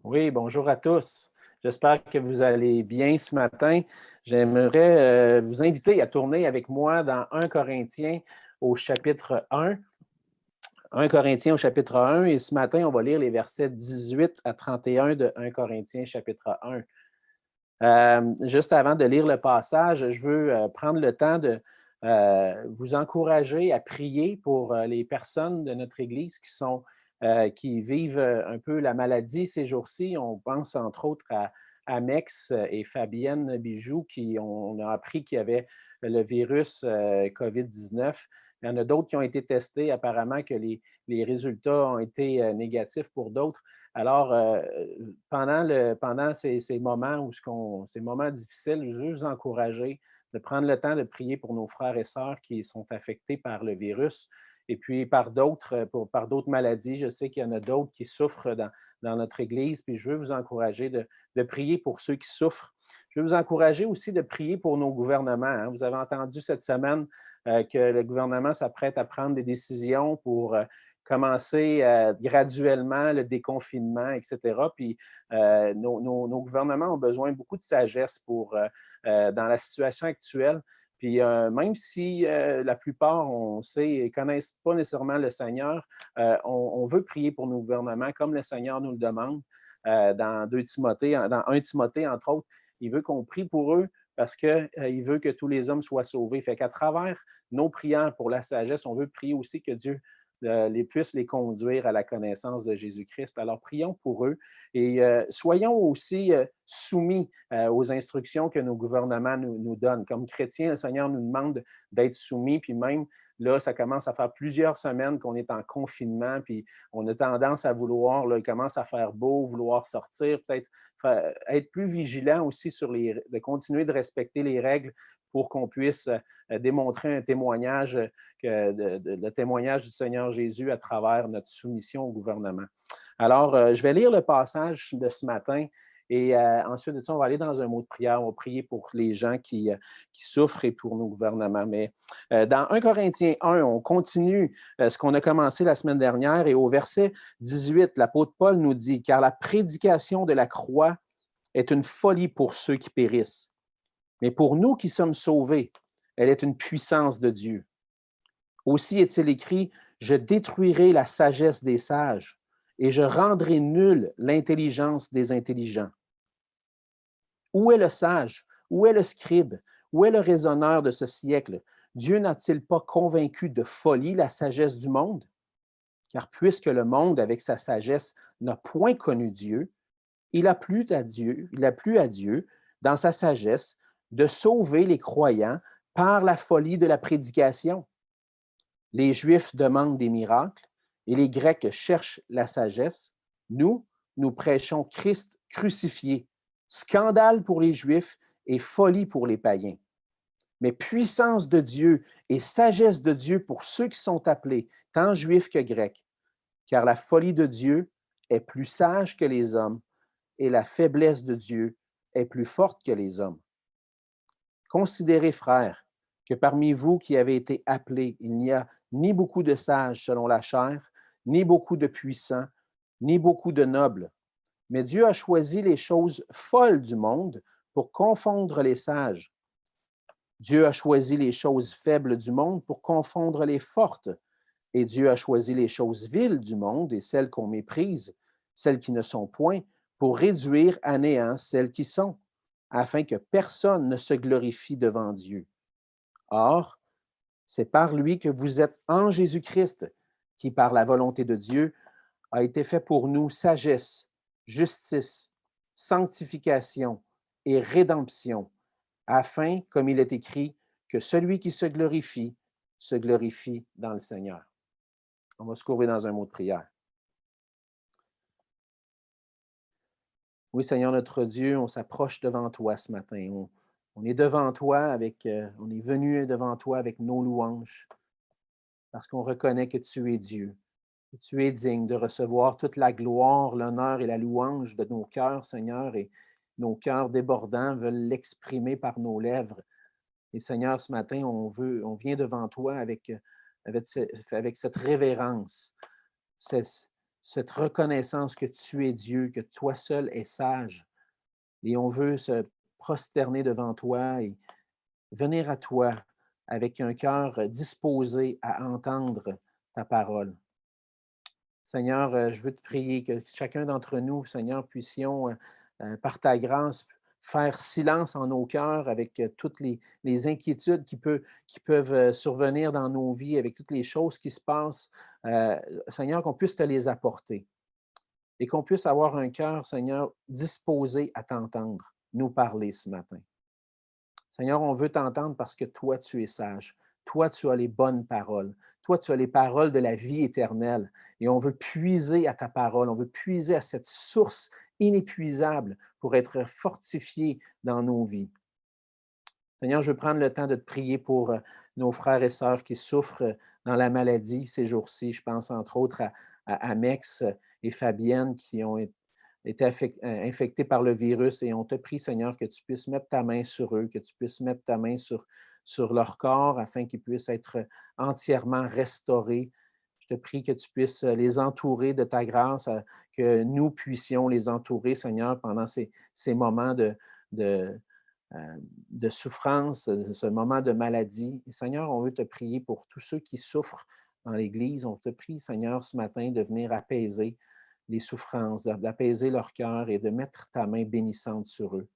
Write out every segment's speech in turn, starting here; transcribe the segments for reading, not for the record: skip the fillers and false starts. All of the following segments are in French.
Oui, bonjour à tous. J'espère que vous allez bien ce matin. J'aimerais vous inviter à tourner avec moi dans 1 Corinthiens au chapitre 1. 1 Corinthiens au chapitre 1 et ce matin, on va lire les versets 18 à 31 de 1 Corinthiens chapitre 1. Juste avant de lire le passage, je veux prendre le temps de vous encourager à prier pour les personnes de notre Église qui vivent un peu la maladie ces jours-ci. On pense entre autres à Mex et Fabienne Bijoux, on a appris qu'il y avait le virus COVID-19. Il y en a d'autres qui ont été testés, apparemment que les résultats ont été négatifs pour d'autres. Alors, pendant ces moments ces moments difficiles, je veux vous encourager de prendre le temps de prier pour nos frères et sœurs qui sont affectés par le virus et puis par d'autres maladies. Je sais qu'il y en a d'autres qui souffrent dans notre Église, puis je veux vous encourager de prier pour ceux qui souffrent. Je veux vous encourager aussi de prier pour nos gouvernements, hein. Vous avez entendu cette semaine que le gouvernement s'apprête à prendre des décisions pour commencer graduellement le déconfinement, etc. Puis nos gouvernements ont besoin beaucoup de sagesse dans la situation actuelle. Puis même si la plupart, on sait, ne connaissent pas nécessairement le Seigneur, on veut prier pour nos gouvernements comme le Seigneur nous le demande dans 2 Timothée, dans 1 Timothée, entre autres. Il veut qu'on prie pour eux parce qu'il veut que tous les hommes soient sauvés. Fait qu'à travers nos prières pour la sagesse, on veut prier aussi que Dieu puisse les conduire à la connaissance de Jésus-Christ. Alors, prions pour eux et soyons aussi soumis aux instructions que nos gouvernements nous donnent. Comme chrétiens, le Seigneur nous demande d'être soumis, puis même là, ça commence à faire plusieurs semaines qu'on est en confinement, puis on a tendance à vouloir, là, il commence à faire beau, vouloir sortir, peut-être être plus vigilant aussi de continuer de respecter les règles pour qu'on puisse démontrer un témoignage, le témoignage du Seigneur Jésus à travers notre soumission au gouvernement. Alors, je vais lire le passage de ce matin et ensuite de ça, on va aller dans un mot de prière. On va prier pour les gens qui souffrent et pour nos gouvernements. Mais dans 1 Corinthiens 1, on continue ce qu'on a commencé la semaine dernière et au verset 18, l'apôtre Paul nous dit « Car la prédication de la croix est une folie pour ceux qui périssent. Mais pour nous qui sommes sauvés, elle est une puissance de Dieu. Aussi est-il écrit, je détruirai la sagesse des sages et je rendrai nulle l'intelligence des intelligents. Où est le sage? Où est le scribe? Où est le raisonneur de ce siècle? Dieu n'a-t-il pas convaincu de folie la sagesse du monde? Car puisque le monde, avec sa sagesse, n'a point connu Dieu, il a plu à Dieu, dans sa sagesse, de sauver les croyants par la folie de la prédication. Les Juifs demandent des miracles et les Grecs cherchent la sagesse. Nous prêchons Christ crucifié, scandale pour les Juifs et folie pour les païens. Mais puissance de Dieu et sagesse de Dieu pour ceux qui sont appelés, tant Juifs que Grecs, car la folie de Dieu est plus sage que les hommes et la faiblesse de Dieu est plus forte que les hommes. Considérez, frères, que parmi vous qui avez été appelés, il n'y a ni beaucoup de sages selon la chair, ni beaucoup de puissants, ni beaucoup de nobles. Mais Dieu a choisi les choses folles du monde pour confondre les sages. Dieu a choisi les choses faibles du monde pour confondre les fortes. Et Dieu a choisi les choses viles du monde et celles qu'on méprise, celles qui ne sont point, pour réduire à néant celles qui sont, afin que personne ne se glorifie devant Dieu. Or, c'est par lui que vous êtes en Jésus-Christ, qui, par la volonté de Dieu, a été fait pour nous sagesse, justice, sanctification et rédemption, afin, comme il est écrit, que celui qui se glorifie dans le Seigneur. On va se courber dans un mot de prière. Oui, Seigneur notre Dieu, on s'approche devant toi ce matin. On est devant toi on est venu devant toi avec nos louanges, parce qu'on reconnaît que tu es Dieu, que tu es digne de recevoir toute la gloire, l'honneur et la louange de nos cœurs, Seigneur, et nos cœurs débordants veulent l'exprimer par nos lèvres. Et Seigneur, ce matin, on vient devant toi avec cette révérence, cette reconnaissance que tu es Dieu, que toi seul es sage. Et on veut se prosterner devant toi et venir à toi avec un cœur disposé à entendre ta parole. Seigneur, je veux te prier que chacun d'entre nous, Seigneur, puissions, par ta grâce, faire silence en nos cœurs avec toutes les inquiétudes qui peuvent survenir dans nos vies, avec toutes les choses qui se passent. Euh, Seigneur, qu'on puisse te les apporter et qu'on puisse avoir un cœur, Seigneur, disposé à t'entendre, nous parler ce matin. Seigneur, on veut t'entendre parce que toi, tu es sage. Toi, tu as les bonnes paroles. Toi, tu as les paroles de la vie éternelle. Et on veut puiser à ta parole. On veut puiser à cette source inépuisable pour être fortifié dans nos vies. Seigneur, je veux prendre le temps de te prier pour nos frères et sœurs qui souffrent dans la maladie ces jours-ci. Je pense entre autres à Mex et Fabienne qui ont été infectés par le virus et on te prie, Seigneur, que tu puisses mettre ta main sur eux, que tu puisses mettre ta main sur leur corps afin qu'ils puissent être entièrement restaurés. Je te prie que tu puisses les entourer de ta grâce, que nous puissions les entourer, Seigneur, pendant ces moments de, de souffrance, ce moment de maladie. Et Seigneur, on veut te prier pour tous ceux qui souffrent dans l'Église. On te prie, Seigneur, ce matin de venir apaiser les souffrances, d'apaiser leur cœur et de mettre ta main bénissante sur eux.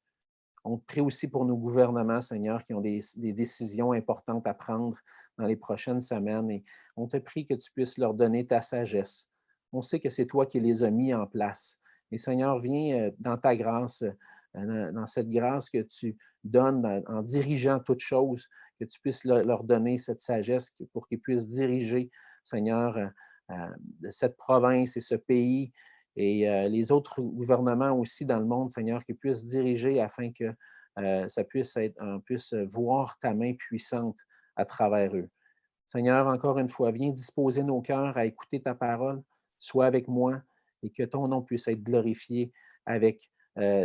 On te prie aussi pour nos gouvernements, Seigneur, qui ont des décisions importantes à prendre dans les prochaines semaines. Et on te prie que tu puisses leur donner ta sagesse. On sait que c'est toi qui les as mis en place. Et Seigneur, viens dans ta grâce, dans cette grâce que tu donnes en dirigeant toutes choses, que tu puisses leur donner cette sagesse pour qu'ils puissent diriger, Seigneur, cette province et ce pays et les autres gouvernements aussi dans le monde, Seigneur, qui puissent diriger afin que ça puisse être, on puisse voir ta main puissante à travers eux. Seigneur, encore une fois, viens disposer nos cœurs à écouter ta parole, sois avec moi et que ton nom puisse être glorifié avec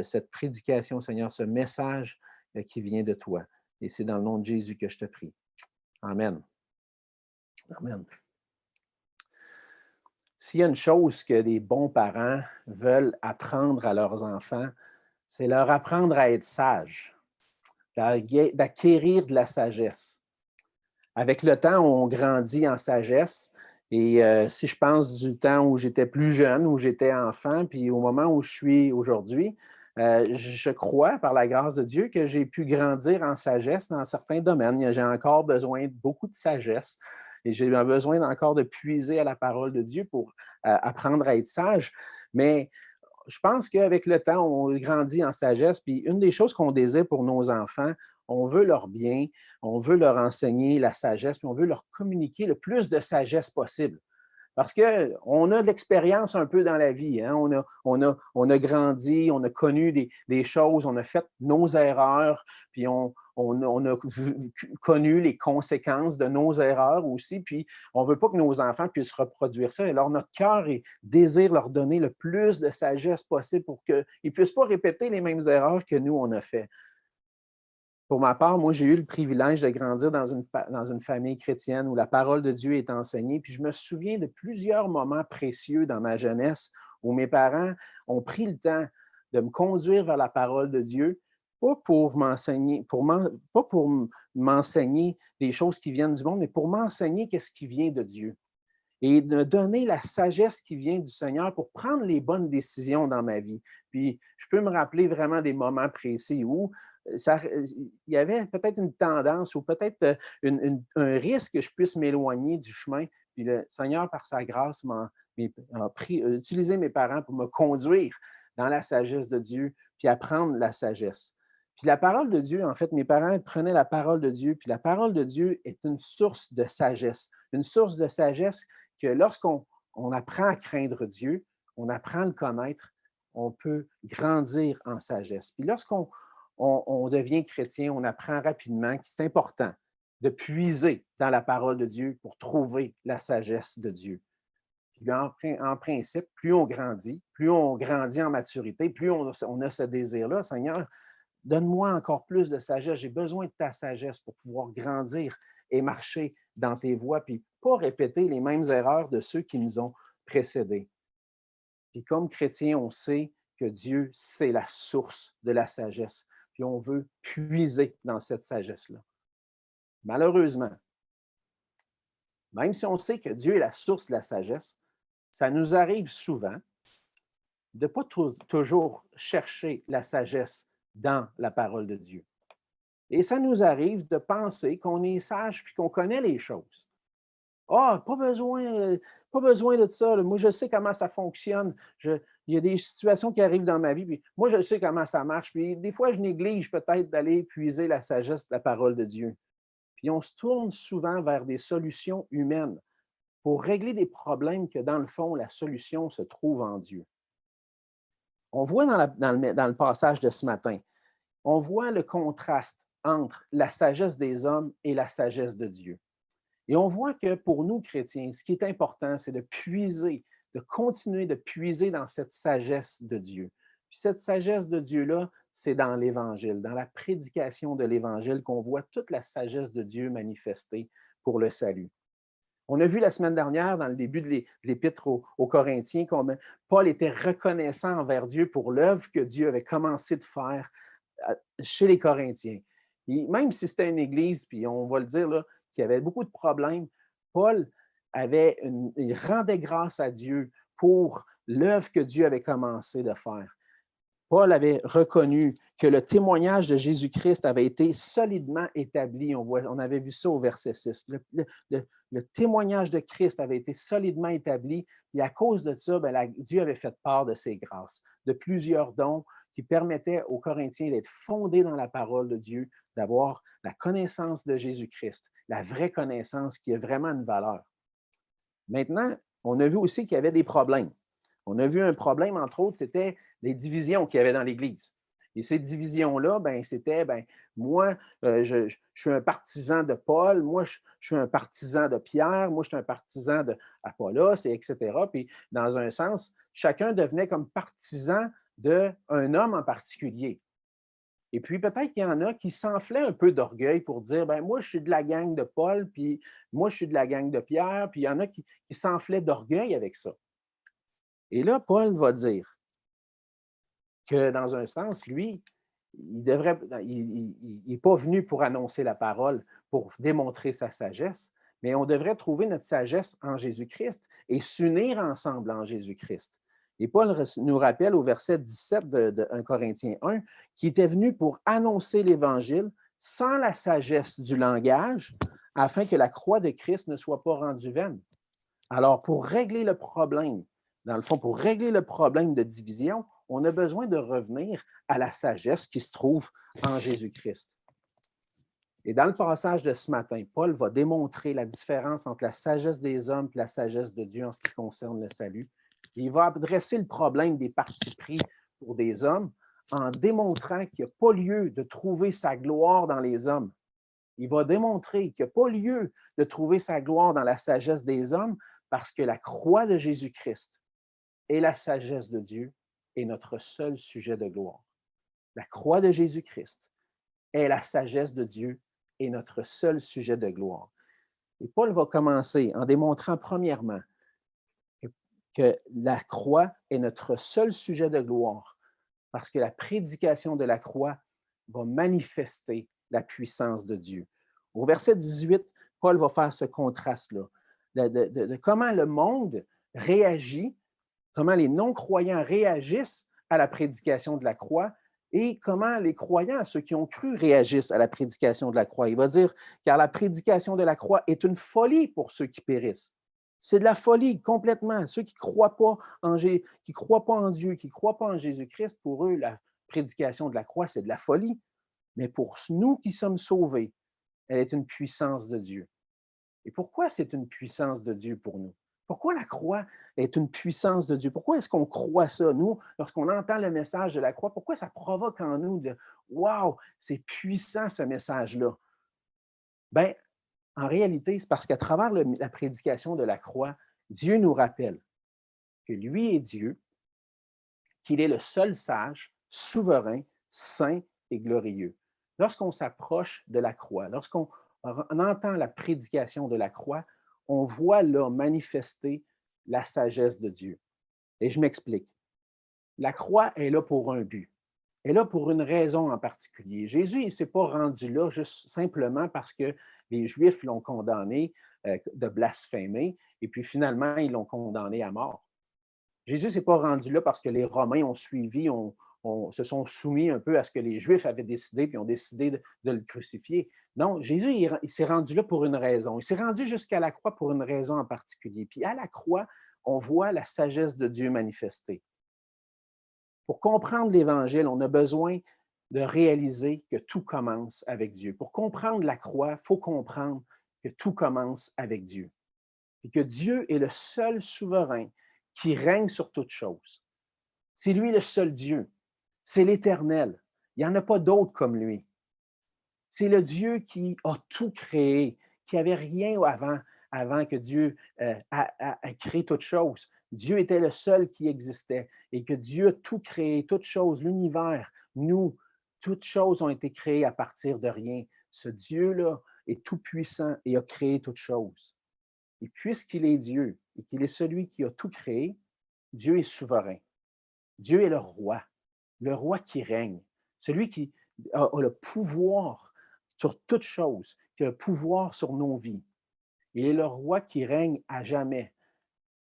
cette prédication, Seigneur, ce message qui vient de toi. Et c'est dans le nom de Jésus que je te prie. Amen. Amen. S'il y a une chose que les bons parents veulent apprendre à leurs enfants, c'est leur apprendre à être sages, d'acquérir de la sagesse. Avec le temps, on grandit en sagesse. Et si je pense du temps où j'étais plus jeune, où j'étais enfant, puis au moment où je suis aujourd'hui, je crois, par la grâce de Dieu, que j'ai pu grandir en sagesse dans certains domaines. J'ai encore besoin de beaucoup de sagesse et j'ai besoin encore de puiser à la parole de Dieu pour apprendre à être sage. Mais je pense qu'avec le temps, on grandit en sagesse. Puis une des choses qu'on désire pour nos enfants, on veut leur bien, on veut leur enseigner la sagesse, puis on veut leur communiquer le plus de sagesse possible. Parce qu'on a de l'expérience un peu dans la vie. Hein? On a grandi, on a connu des choses, on a fait nos erreurs, puis on a connu les conséquences de nos erreurs aussi, puis on ne veut pas que nos enfants puissent reproduire ça. Alors, notre cœur désire leur donner le plus de sagesse possible pour qu'ils ne puissent pas répéter les mêmes erreurs que nous, on a fait. Pour ma part, moi, j'ai eu le privilège de grandir dans une famille chrétienne où la parole de Dieu est enseignée. Puis je me souviens de plusieurs moments précieux dans ma jeunesse où mes parents ont pris le temps de me conduire vers la parole de Dieu, pas pour m'enseigner des choses qui viennent du monde, mais pour m'enseigner qu'est-ce qui vient de Dieu et de donner la sagesse qui vient du Seigneur pour prendre les bonnes décisions dans ma vie. Puis, je peux me rappeler vraiment des moments précis où il y avait peut-être une tendance ou peut-être un risque que je puisse m'éloigner du chemin. Puis le Seigneur, par sa grâce, a utilisé mes parents pour me conduire dans la sagesse de Dieu, puis apprendre la sagesse. Puis la parole de Dieu, en fait, mes parents prenaient la parole de Dieu, puis la parole de Dieu est une source de sagesse que lorsqu'on apprend à craindre Dieu, on apprend à le connaître, on peut grandir en sagesse. Puis lorsqu'on devient chrétien, on apprend rapidement que c'est important de puiser dans la parole de Dieu pour trouver la sagesse de Dieu. Puis en principe, plus on grandit en maturité, plus on a ce désir-là, Seigneur, donne-moi encore plus de sagesse. J'ai besoin de ta sagesse pour pouvoir grandir et marcher dans tes voies, puis pas répéter les mêmes erreurs de ceux qui nous ont précédés. Puis comme chrétien, on sait que Dieu, c'est la source de la sagesse. Puis on veut puiser dans cette sagesse-là. Malheureusement, même si on sait que Dieu est la source de la sagesse, ça nous arrive souvent de ne pas toujours chercher la sagesse dans la parole de Dieu. Et ça nous arrive de penser qu'on est sage puis qu'on connaît les choses. Ah, pas besoin de ça. Là. Moi, je sais comment ça fonctionne. Il y a des situations qui arrivent dans ma vie, puis moi, je sais comment ça marche. Puis des fois, je néglige peut-être d'aller puiser la sagesse de la parole de Dieu. Puis on se tourne souvent vers des solutions humaines pour régler des problèmes que, dans le fond, la solution se trouve en Dieu. On voit dans le passage de ce matin, on voit le contraste entre la sagesse des hommes et la sagesse de Dieu. Et on voit que pour nous, chrétiens, ce qui est important, c'est de puiser, de continuer de puiser dans cette sagesse de Dieu. Puis cette sagesse de Dieu-là, c'est dans l'Évangile, dans la prédication de l'Évangile qu'on voit toute la sagesse de Dieu manifestée pour le salut. On a vu la semaine dernière, dans le début de l'Épître aux Corinthiens, que Paul était reconnaissant envers Dieu pour l'œuvre que Dieu avait commencé de faire chez les Corinthiens. Et même si c'était une église, puis on va le dire, là, qui avait beaucoup de problèmes, Paul il rendait grâce à Dieu pour l'œuvre que Dieu avait commencé de faire. Paul avait reconnu que le témoignage de Jésus-Christ avait été solidement établi. On avait vu ça au verset 6. Le témoignage de Christ avait été solidement établi et à cause de ça, Dieu avait fait part de ses grâces, de plusieurs dons qui permettaient aux Corinthiens d'être fondés dans la parole de Dieu, d'avoir la connaissance de Jésus-Christ, la vraie connaissance qui a vraiment une valeur. Maintenant, on a vu aussi qu'il y avait des problèmes. On a vu un problème, entre autres, c'était les divisions qu'il y avait dans l'Église. Et ces divisions-là, c'était, moi, je suis un partisan de Paul, moi, je suis un partisan de Pierre, moi, je suis un partisan d'Apollos, etc. Puis, dans un sens, chacun devenait comme partisan d'un homme en particulier. Et puis, peut-être qu'il y en a qui s'enflaient un peu d'orgueil pour dire, moi, je suis de la gang de Paul, puis moi, je suis de la gang de Pierre, puis il y en a qui s'enflaient d'orgueil avec ça. Et là, Paul va dire que, dans un sens, lui, il n'est pas venu pour annoncer la parole, pour démontrer sa sagesse, mais on devrait trouver notre sagesse en Jésus-Christ et s'unir ensemble en Jésus-Christ. Et Paul nous rappelle au verset 17 de 1 Corinthiens 1 qu'il était venu pour annoncer l'Évangile sans la sagesse du langage, afin que la croix de Christ ne soit pas rendue vaine. Alors, pour régler le problème, dans le fond, pour régler le problème de division, on a besoin de revenir à la sagesse qui se trouve en Jésus-Christ. Et dans le passage de ce matin, Paul va démontrer la différence entre la sagesse des hommes et la sagesse de Dieu en ce qui concerne le salut. Et il va adresser le problème des partis pris pour des hommes en démontrant qu'il n'y a pas lieu de trouver sa gloire dans les hommes. Il va démontrer qu'il n'y a pas lieu de trouver sa gloire dans la sagesse des hommes parce que la croix de Jésus-Christ et la sagesse de Dieu est notre seul sujet de gloire. La croix de Jésus-Christ est la sagesse de Dieu et notre seul sujet de gloire. Et Paul va commencer en démontrant premièrement que la croix est notre seul sujet de gloire parce que la prédication de la croix va manifester la puissance de Dieu. Au verset 18, Paul va faire ce contraste-là de comment le monde réagit, comment les non-croyants réagissent à la prédication de la croix et comment les croyants, ceux qui ont cru, réagissent à la prédication de la croix. Il va dire, car la prédication de la croix est une folie pour ceux qui périssent. C'est de la folie complètement. Ceux qui ne croient pas en Dieu, qui ne croient pas en Jésus-Christ, pour eux, la prédication de la croix, c'est de la folie. Mais pour nous qui sommes sauvés, elle est une puissance de Dieu. Et pourquoi c'est une puissance de Dieu pour nous? Pourquoi la croix est une puissance de Dieu? Pourquoi est-ce qu'on croit ça? Nous, lorsqu'on entend le message de la croix, pourquoi ça provoque en nous de « Wow, c'est puissant ce message-là » ? Bien, en réalité, c'est parce qu'à travers la prédication de la croix, Dieu nous rappelle que lui est Dieu, qu'il est le seul sage, souverain, saint et glorieux. Lorsqu'on s'approche de la croix, lorsqu'on entend la prédication de la croix, on voit là manifester la sagesse de Dieu. Et je m'explique. La croix est là pour un but. Elle est là pour une raison en particulier. Jésus, il ne s'est pas rendu là juste simplement parce que les Juifs l'ont condamné de blasphémer, et puis finalement, ils l'ont condamné à mort. Jésus ne s'est pas rendu là parce que les Romains ont suivi, se sont soumis un peu à ce que les Juifs avaient décidé, puis ont décidé de le crucifier. Non, Jésus, il s'est rendu là pour une raison. Il s'est rendu jusqu'à la croix pour une raison en particulier. Puis à la croix, on voit la sagesse de Dieu manifestée. Pour comprendre l'Évangile, on a besoin de réaliser que tout commence avec Dieu. Pour comprendre la croix, il faut comprendre que tout commence avec Dieu. Et que Dieu est le seul souverain qui règne sur toutes choses. C'est lui le seul Dieu. C'est l'Éternel. Il n'y en a pas d'autre comme lui. C'est le Dieu qui a tout créé, qui n'avait rien avant que Dieu a créé toutes choses. Dieu était le seul qui existait et que Dieu a tout créé, toutes choses, l'univers, nous, toutes choses ont été créées à partir de rien. Ce Dieu-là est tout-puissant et a créé toutes choses. Et puisqu'il est Dieu et qu'il est celui qui a tout créé, Dieu est souverain. Dieu est le roi qui règne, celui qui a le pouvoir sur toute chose, qui a le pouvoir sur nos vies. Il est le roi qui règne à jamais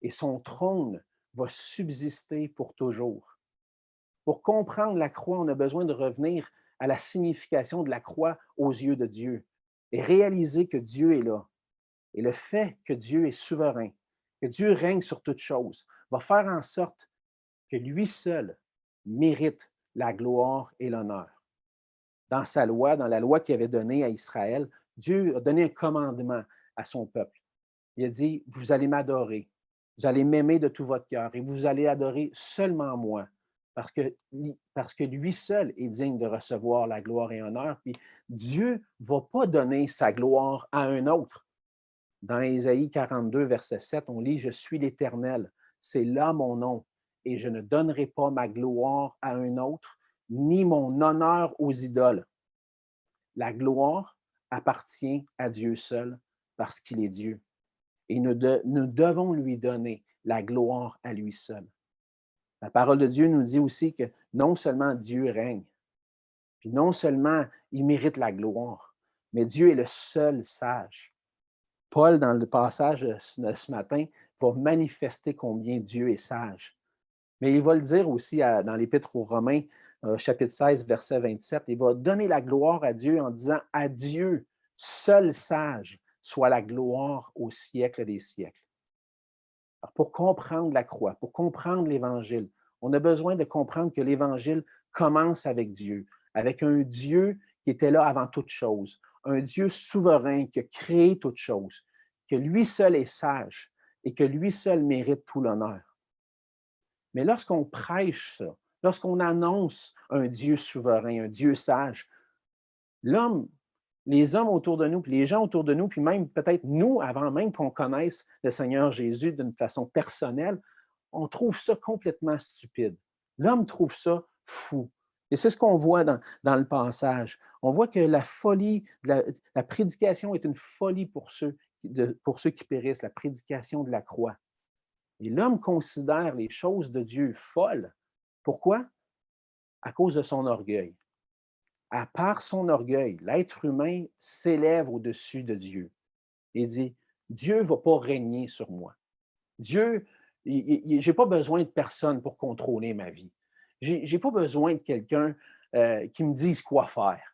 et son trône va subsister pour toujours. Pour comprendre la croix, on a besoin de revenir à la signification de la croix aux yeux de Dieu et réaliser que Dieu est là. Et le fait que Dieu est souverain, que Dieu règne sur toute chose, va faire en sorte que lui seul mérite la gloire et l'honneur. Dans sa loi, dans la loi qu'il avait donnée à Israël, Dieu a donné un commandement à son peuple. Il a dit, vous allez m'adorer, vous allez m'aimer de tout votre cœur et vous allez adorer seulement moi, parce que lui seul est digne de recevoir la gloire et l'honneur. Puis Dieu ne va pas donner sa gloire à un autre. Dans Ésaïe 42, verset 7, on lit, « Je suis l'Éternel, c'est là mon nom, et je ne donnerai pas ma gloire à un autre, ni mon honneur aux idoles. » La gloire appartient à Dieu seul parce qu'il est Dieu. Et nous devons lui donner la gloire à lui seul. La parole de Dieu nous dit aussi que non seulement Dieu règne, puis non seulement il mérite la gloire, mais Dieu est le seul sage. Paul, dans le passage de ce matin, va manifester combien Dieu est sage. Mais il va le dire aussi dans l'Épître aux Romains, chapitre 16, verset 27. Il va donner la gloire à Dieu en disant « À Dieu, seul sage, soit la gloire au siècle des siècles. » Alors, pour comprendre la croix, pour comprendre l'Évangile, on a besoin de comprendre que l'Évangile commence avec Dieu, avec un Dieu qui était là avant toute chose, un Dieu souverain qui a créé toute chose, que lui seul est sage et que lui seul mérite tout l'honneur. Mais lorsqu'on prêche ça, lorsqu'on annonce un Dieu souverain, un Dieu sage, l'homme, les hommes autour de nous, puis les gens autour de nous, puis même peut-être nous, avant même qu'on connaisse le Seigneur Jésus d'une façon personnelle, on trouve ça complètement stupide. L'homme trouve ça fou. Et c'est ce qu'on voit dans le passage. On voit que la folie, la prédication est une folie pour ceux qui périssent, la prédication de la croix. Et l'homme considère les choses de Dieu folles. Pourquoi? À cause de son orgueil. À part son orgueil, l'être humain s'élève au-dessus de Dieu et dit, Dieu ne va pas régner sur moi. Dieu, je n'ai pas besoin de personne pour contrôler ma vie. Je n'ai pas besoin de quelqu'un qui me dise quoi faire.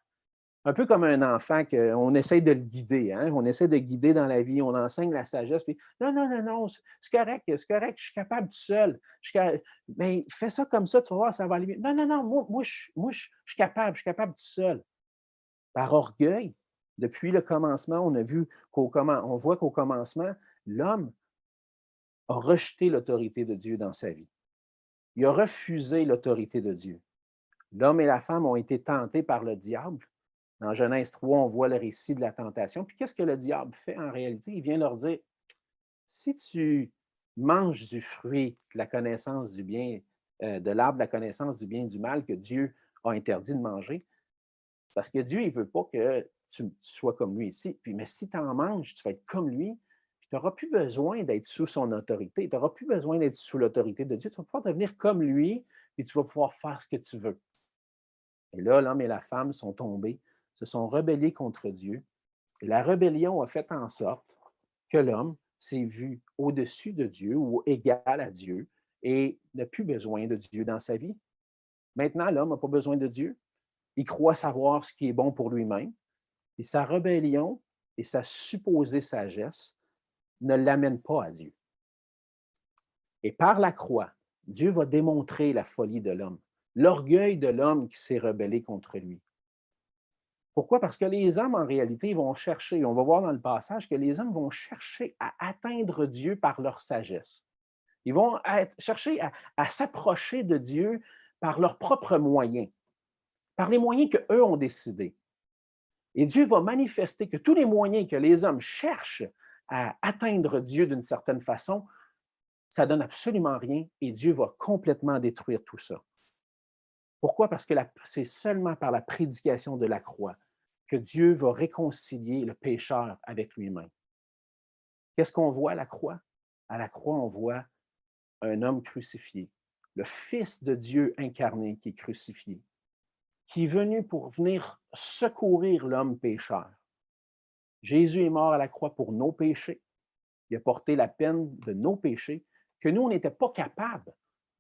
Un peu comme un enfant qu'on essaie de le guider. Hein? On essaie de guider dans la vie, on enseigne la sagesse. Puis, non, non, non, non, c'est correct, je suis capable tout seul. Mais fais ça comme ça, tu vas voir, ça va aller mieux. Non, non, non, moi je suis capable tout seul. Par orgueil, depuis le commencement, on voit qu'au commencement, l'homme a rejeté l'autorité de Dieu dans sa vie. Il a refusé l'autorité de Dieu. L'homme et la femme ont été tentés par le diable. Dans Genèse 3, on voit le récit de la tentation. Puis qu'est-ce que le diable fait en réalité? Il vient leur dire, si tu manges du fruit de la connaissance du bien, de l'arbre de la connaissance du bien et du mal que Dieu a interdit de manger, parce que Dieu, il ne veut pas que tu sois comme lui ici. Mais si tu en manges, tu vas être comme lui, puis tu n'auras plus besoin d'être sous son autorité, tu n'auras plus besoin d'être sous l'autorité de Dieu, tu vas pouvoir devenir comme lui et tu vas pouvoir faire ce que tu veux. Et là, l'homme et la femme sont tombés, se sont rebellés contre Dieu. Et la rébellion a fait en sorte que l'homme s'est vu au-dessus de Dieu ou égal à Dieu et n'a plus besoin de Dieu dans sa vie. Maintenant, l'homme n'a pas besoin de Dieu. Il croit savoir ce qui est bon pour lui-même. Et sa rébellion et sa supposée sagesse ne l'amènent pas à Dieu. Et par la croix, Dieu va démontrer la folie de l'homme, l'orgueil de l'homme qui s'est rebellé contre lui. Pourquoi? Parce que les hommes, en réalité, vont chercher, on va voir dans le passage que les hommes vont chercher à atteindre Dieu par leur sagesse. Ils vont chercher à s'approcher de Dieu par leurs propres moyens, par les moyens qu'eux ont décidés. Et Dieu va manifester que tous les moyens que les hommes cherchent à atteindre Dieu d'une certaine façon, ça ne donne absolument rien et Dieu va complètement détruire tout ça. Pourquoi? Parce que c'est seulement par la prédication de la croix que Dieu va réconcilier le pécheur avec lui-même. Qu'est-ce qu'on voit à la croix? À la croix, on voit un homme crucifié, le Fils de Dieu incarné qui est crucifié, qui est venu pour venir secourir l'homme pécheur. Jésus est mort à la croix pour nos péchés. Il a porté la peine de nos péchés, que nous, on n'était pas capables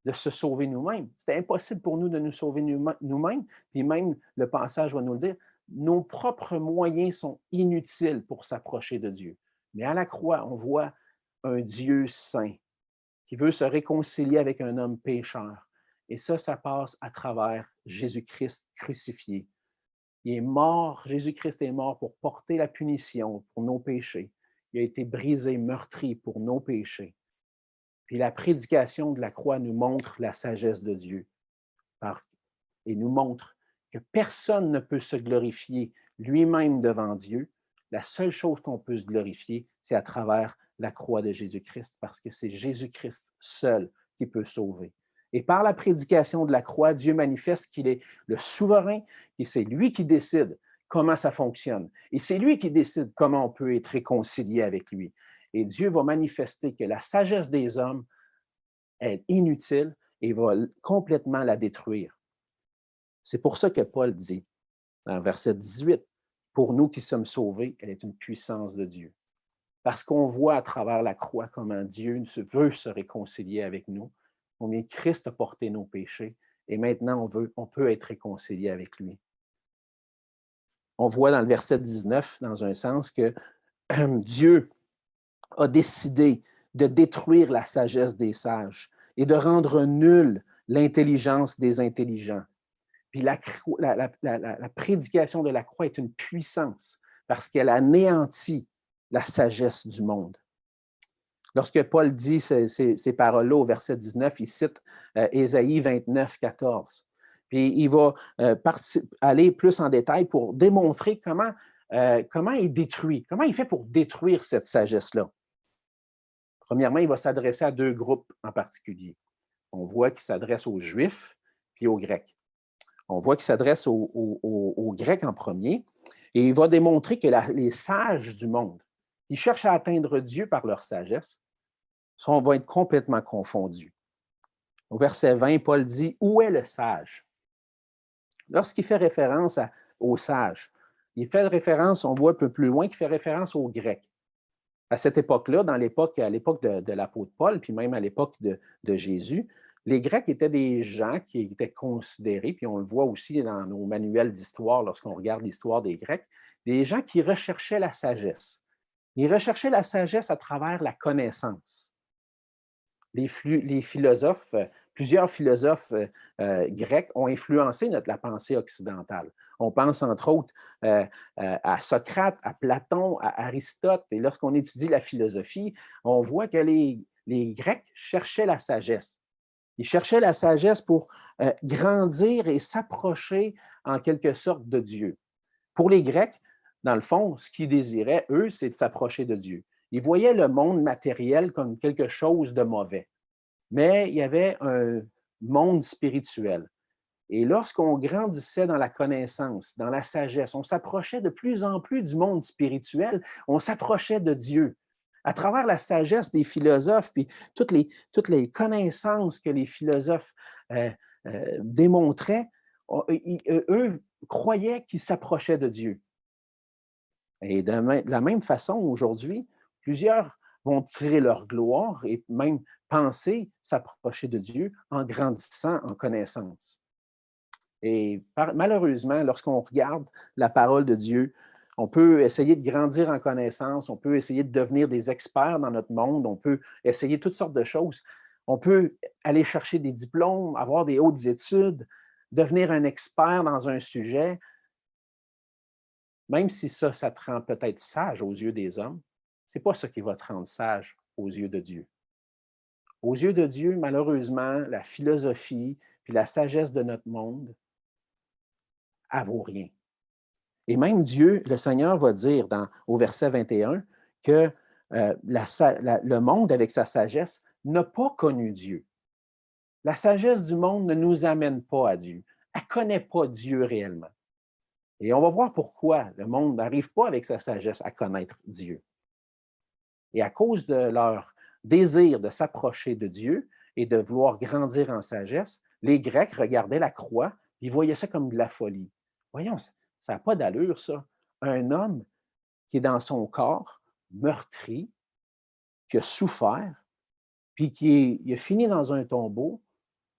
de se sauver nous-mêmes. C'était impossible pour nous de nous sauver nous-mêmes. Puis même, le passage va nous le dire, nos propres moyens sont inutiles pour s'approcher de Dieu. Mais à la croix, on voit un Dieu saint qui veut se réconcilier avec un homme pécheur. Et ça passe à travers Jésus-Christ crucifié. Il est mort, Jésus-Christ est mort pour porter la punition pour nos péchés. Il a été brisé, meurtri pour nos péchés. Puis la prédication de la croix nous montre la sagesse de Dieu et nous montre que personne ne peut se glorifier lui-même devant Dieu. La seule chose qu'on peut se glorifier, c'est à travers la croix de Jésus-Christ, parce que c'est Jésus-Christ seul qui peut sauver. Et par la prédication de la croix, Dieu manifeste qu'il est le souverain et c'est lui qui décide comment ça fonctionne. Et c'est lui qui décide comment on peut être réconcilié avec lui. Et Dieu va manifester que la sagesse des hommes est inutile et va complètement la détruire. C'est pour ça que Paul dit, dans verset 18, « Pour nous qui sommes sauvés, elle est une puissance de Dieu. » Parce qu'on voit à travers la croix comment Dieu veut se réconcilier avec nous, combien Christ a porté nos péchés, et maintenant on peut être réconcilié avec lui. On voit dans le verset 19, dans un sens, que Dieu a décidé de détruire la sagesse des sages et de rendre nulle l'intelligence des intelligents. Puis la prédication de la croix est une puissance parce qu'elle anéantit la sagesse du monde. Lorsque Paul dit ces paroles-là au verset 19, il cite Ésaïe 29, 14. Puis il va aller plus en détail pour démontrer comment il détruit, comment il fait pour détruire cette sagesse-là. Premièrement, il va s'adresser à deux groupes en particulier. On voit qu'il s'adresse aux Juifs puis aux Grecs. On voit qu'il s'adresse aux Grecs en premier, et il va démontrer que les sages du monde, qui cherchent à atteindre Dieu par leur sagesse, vont être complètement confondus. Au verset 20, Paul dit « Où est le sage? » Lorsqu'il fait référence aux sages, il fait référence, on voit un peu plus loin, qu'il fait référence aux Grecs. À cette époque-là, à l'époque de l'apôtre Paul, puis même à l'époque de Jésus, les Grecs étaient des gens qui étaient considérés, puis on le voit aussi dans nos manuels d'histoire lorsqu'on regarde l'histoire des Grecs, des gens qui recherchaient la sagesse. Ils recherchaient la sagesse à travers la connaissance. Les philosophes, plusieurs philosophes grecs ont influencé la pensée occidentale. On pense entre autres à Socrate, à Platon, à Aristote. Et lorsqu'on étudie la philosophie, on voit que les Grecs cherchaient la sagesse. Ils cherchaient la sagesse pour grandir et s'approcher en quelque sorte de Dieu. Pour les Grecs, dans le fond, ce qu'ils désiraient, eux, c'est de s'approcher de Dieu. Ils voyaient le monde matériel comme quelque chose de mauvais. Mais il y avait un monde spirituel. Et lorsqu'on grandissait dans la connaissance, dans la sagesse, on s'approchait de plus en plus du monde spirituel, on s'approchait de Dieu. À travers la sagesse des philosophes, puis toutes les connaissances que les philosophes démontraient, eux croyaient qu'ils s'approchaient de Dieu. Et de la même façon, aujourd'hui, plusieurs vont tirer leur gloire et même penser s'approcher de Dieu en grandissant en connaissance. Et malheureusement, lorsqu'on regarde la parole de Dieu, on peut essayer de grandir en connaissance, on peut essayer de devenir des experts dans notre monde, on peut essayer toutes sortes de choses. On peut aller chercher des diplômes, avoir des hautes études, devenir un expert dans un sujet, même si ça te rend peut-être sage aux yeux des hommes, ce n'est pas ça qui va te rendre sage aux yeux de Dieu. Aux yeux de Dieu, malheureusement, la philosophie puis la sagesse de notre monde, elle vaut rien. Et même Dieu, le Seigneur va dire au verset 21 que le monde, avec sa sagesse, n'a pas connu Dieu. La sagesse du monde ne nous amène pas à Dieu. Elle ne connaît pas Dieu réellement. Et on va voir pourquoi le monde n'arrive pas avec sa sagesse à connaître Dieu. Et à cause de leur désir de s'approcher de Dieu et de vouloir grandir en sagesse, les Grecs regardaient la croix et ils voyaient ça comme de la folie. Voyons, ça n'a pas d'allure, ça. Un homme qui est dans son corps, meurtri, qui a souffert, puis il a fini dans un tombeau.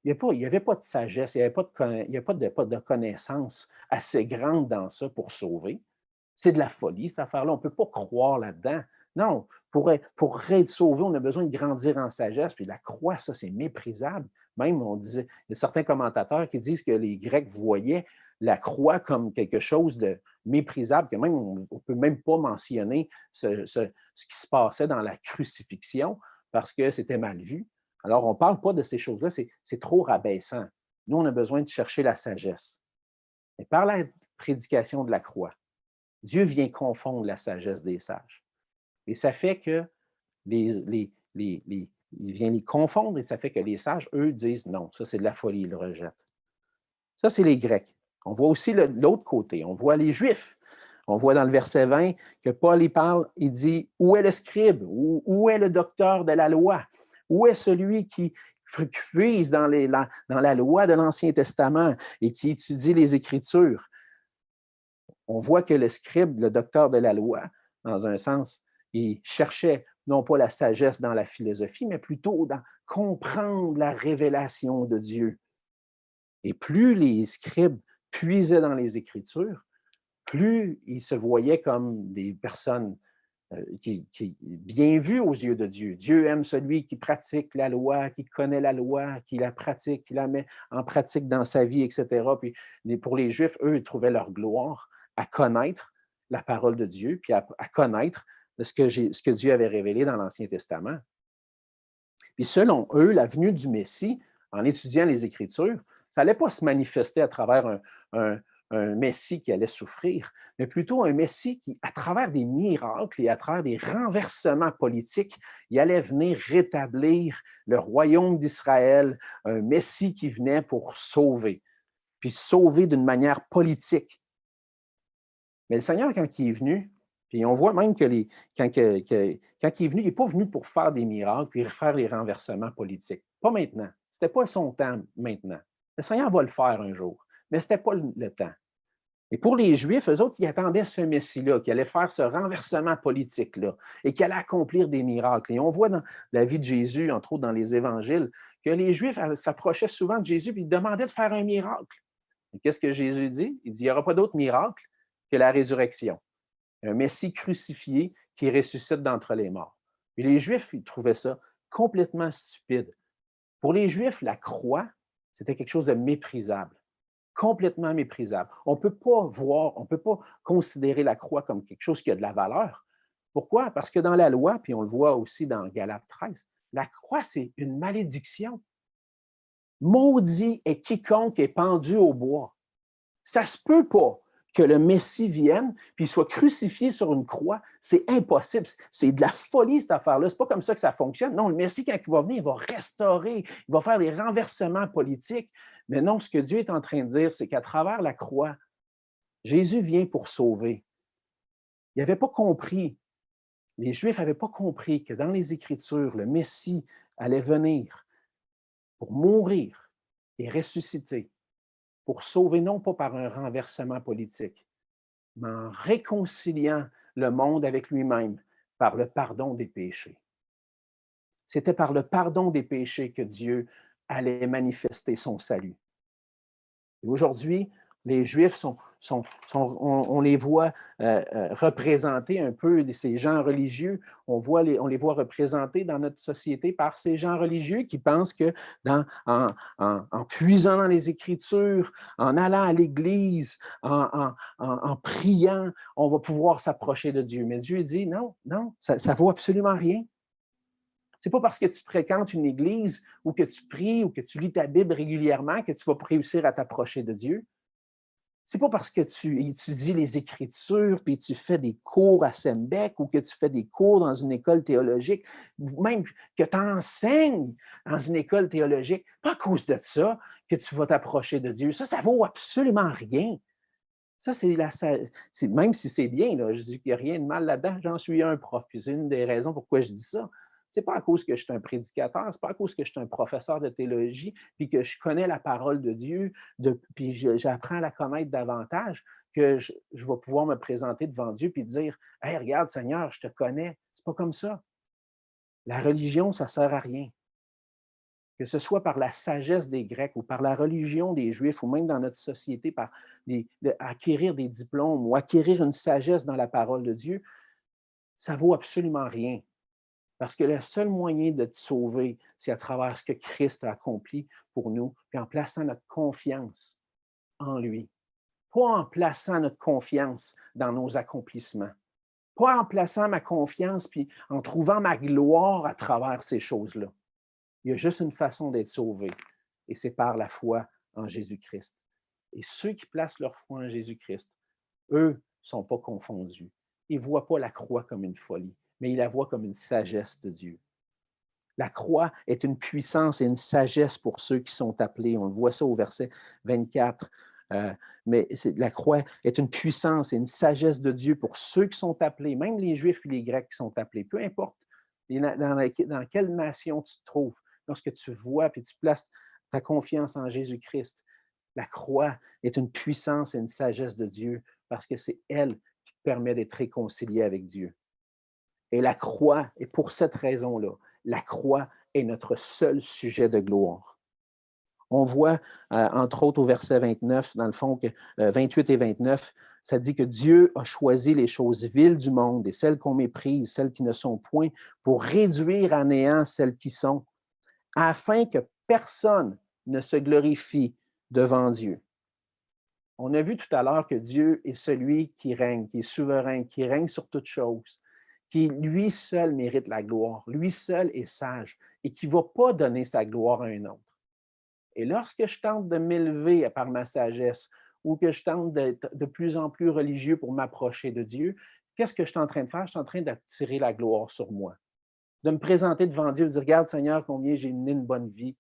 Il n'y avait pas de sagesse, il n'y avait pas de connaissance assez grande dans ça pour sauver. C'est de la folie, cette affaire-là. On ne peut pas croire là-dedans. Non, pour être sauvé, on a besoin de grandir en sagesse. Puis la croix, ça, c'est méprisable. Même, il y a certains commentateurs qui disent que les Grecs voyaient la croix comme quelque chose de méprisable, que même on ne peut même pas mentionner ce qui se passait dans la crucifixion parce que c'était mal vu. Alors, on ne parle pas de ces choses-là, c'est trop rabaissant. Nous, on a besoin de chercher la sagesse. Et par la prédication de la croix, Dieu vient confondre la sagesse des sages. Et ça fait que il vient les confondre et ça fait que les sages, eux, disent non, ça c'est de la folie, ils le rejettent. Ça, c'est les Grecs. On voit aussi l'autre côté, on voit les Juifs. On voit dans le verset 20 que Paul y parle, il dit « Où est le scribe? Où est le docteur de la loi? Où est celui qui puise dans la loi de l'Ancien Testament et qui étudie les Écritures? » On voit que le scribe, le docteur de la loi, dans un sens, il cherchait non pas la sagesse dans la philosophie, mais plutôt dans comprendre la révélation de Dieu. Et plus les scribes puisaient dans les Écritures, plus ils se voyaient comme des personnes qui bien vues aux yeux de Dieu. Dieu aime celui qui pratique la loi, qui connaît la loi, qui la pratique, qui la met en pratique dans sa vie, etc. Puis pour les Juifs, eux, ils trouvaient leur gloire à connaître la parole de Dieu, puis à connaître ce que Dieu avait révélé dans l'Ancien Testament. Puis selon eux, la venue du Messie, en étudiant les Écritures, ça n'allait pas se manifester à travers un Messie qui allait souffrir, mais plutôt un Messie qui, à travers des miracles et à travers des renversements politiques, il allait venir rétablir le royaume d'Israël, un Messie qui venait pour sauver, puis sauver d'une manière politique. Mais le Seigneur, quand il est venu, puis on voit même que quand il est venu, il n'est pas venu pour faire des miracles puis faire les renversements politiques. Pas maintenant. Ce n'était pas son temps maintenant. Le Seigneur va le faire un jour, mais ce n'était pas le temps. Et pour les Juifs, eux autres, ils attendaient ce Messie-là, qui allait faire ce renversement politique-là et qui allait accomplir des miracles. Et on voit dans la vie de Jésus, entre autres dans les évangiles, que les Juifs s'approchaient souvent de Jésus et ils demandaient de faire un miracle. Et qu'est-ce que Jésus dit? Il dit, il n'y aura pas d'autre miracle que la résurrection. Un Messie crucifié qui ressuscite d'entre les morts. Et les Juifs, ils trouvaient ça complètement stupide. Pour les Juifs, la croix, c'était quelque chose de méprisable, complètement méprisable. On ne peut pas considérer la croix comme quelque chose qui a de la valeur. Pourquoi? Parce que dans la loi, puis on le voit aussi dans Galates 13, la croix, c'est une malédiction. Maudit est quiconque est pendu au bois. Ça ne se peut pas que le Messie vienne puis soit crucifié sur une croix. C'est impossible. C'est de la folie, cette affaire-là. Ce n'est pas comme ça que ça fonctionne. Non, le Messie, quand il va venir, il va restaurer, il va faire des renversements politiques. Mais non, ce que Dieu est en train de dire, c'est qu'à travers la croix, Jésus vient pour sauver. Il n'avait pas compris Les Juifs n'avaient pas compris que dans les Écritures, le Messie allait venir pour mourir et ressusciter, pour sauver non pas par un renversement politique, mais en réconciliant le monde avec lui-même par le pardon des péchés. C'était par le pardon des péchés que Dieu allait manifester son salut. Et aujourd'hui, les Juifs on les voit représentés un peu, ces gens religieux, on les voit représentés dans notre société par ces gens religieux qui pensent que en puisant dans les Écritures, en allant à l'Église, en priant, on va pouvoir s'approcher de Dieu. Mais Dieu dit non, non, ça ne vaut absolument rien. Ce n'est pas parce que tu fréquentes une église ou que tu pries ou que tu lis ta Bible régulièrement que tu vas réussir à t'approcher de Dieu. Ce n'est pas parce que tu étudies les Écritures puis tu fais des cours à Sembec ou que tu fais des cours dans une école théologique, même que tu enseignes dans une école théologique, pas à cause de ça que tu vas t'approcher de Dieu. Ça vaut absolument rien. Ça, même si c'est bien, là, je dis qu'il n'y a rien de mal là-dedans, j'en suis un prof. Puis c'est une des raisons pourquoi je dis ça. Ce n'est pas à cause que je suis un prédicateur, ce n'est pas à cause que je suis un professeur de théologie, puis que je connais la parole de Dieu, puis j'apprends à la connaître davantage, que je vais pouvoir me présenter devant Dieu puis dire « Hey, regarde, Seigneur, je te connais. » C'est pas comme ça. La religion, ça ne sert à rien. Que ce soit par la sagesse des Grecs ou par la religion des Juifs ou même dans notre société, par acquérir des diplômes ou acquérir une sagesse dans la parole de Dieu, ça ne vaut absolument rien. Parce que le seul moyen de te sauver, c'est à travers ce que Christ a accompli pour nous, puis en plaçant notre confiance en lui. Pas en plaçant notre confiance dans nos accomplissements. Pas en plaçant ma confiance puis en trouvant ma gloire à travers ces choses-là. Il y a juste une façon d'être sauvé, et c'est par la foi en Jésus-Christ. Et ceux qui placent leur foi en Jésus-Christ, eux, ne sont pas confondus. Ils ne voient pas la croix comme une folie, mais ils la voient comme une sagesse de Dieu. La croix est une puissance et une sagesse pour ceux qui sont appelés. On le voit ça au verset 24. Mais la croix est une puissance et une sagesse de Dieu pour ceux qui sont appelés, même les Juifs et les Grecs qui sont appelés, peu importe dans quelle nation tu te trouves. Lorsque tu vois et tu places ta confiance en Jésus-Christ, la croix est une puissance et une sagesse de Dieu parce que c'est elle qui te permet d'être réconcilié avec Dieu. Et la croix, et pour cette raison-là, la croix est notre seul sujet de gloire. On voit, entre autres, au verset 29, dans le fond, 28 et 29, ça dit que Dieu a choisi les choses viles du monde et celles qu'on méprise, celles qui ne sont point, pour réduire à néant celles qui sont, afin que personne ne se glorifie devant Dieu. On a vu tout à l'heure que Dieu est celui qui règne, qui est souverain, qui règne sur toutes choses, qui lui seul mérite la gloire, lui seul est sage et qui ne va pas donner sa gloire à un autre. Et lorsque je tente de m'élever par ma sagesse ou que je tente d'être de plus en plus religieux pour m'approcher de Dieu, qu'est-ce que je suis en train de faire? Je suis en train d'attirer la gloire sur moi. De me présenter devant Dieu, de dire, regarde Seigneur, combien j'ai mené une bonne vie.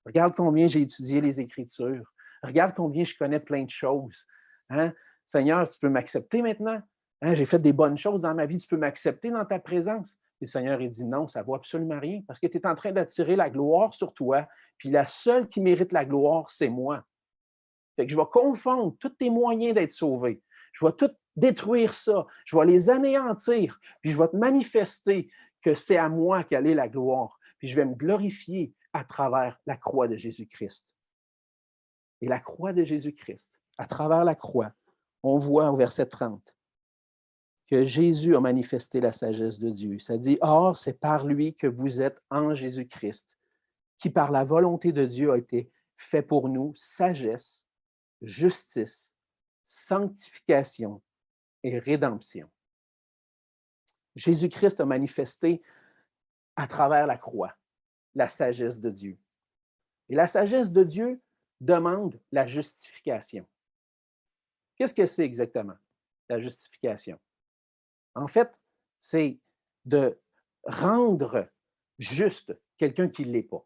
Regarde combien j'ai étudié les Écritures. Regarde combien je connais plein de choses. Hein? Seigneur, tu peux m'accepter maintenant? Hein? J'ai fait des bonnes choses dans ma vie, tu peux m'accepter dans ta présence? Et le Seigneur, il dit non, ça ne vaut absolument rien parce que tu es en train d'attirer la gloire sur toi, puis la seule qui mérite la gloire, c'est moi. Fait que je vais confondre tous tes moyens d'être sauvé. Je vais tout détruire ça. Je vais les anéantir, puis je vais te manifester que c'est à moi qu'elle est la gloire. Puis je vais me glorifier à travers la croix de Jésus-Christ. Et la croix de Jésus-Christ, à travers la croix, on voit au verset 30 que Jésus a manifesté la sagesse de Dieu. Ça dit, « Or, c'est par lui que vous êtes en Jésus-Christ, qui par la volonté de Dieu a été fait pour nous sagesse, justice, sanctification et rédemption. » Jésus-Christ a manifesté à travers la croix la sagesse de Dieu. Et la sagesse de Dieu demande la justification. Qu'est-ce que c'est exactement, la justification? En fait, c'est de rendre juste quelqu'un qui ne l'est pas.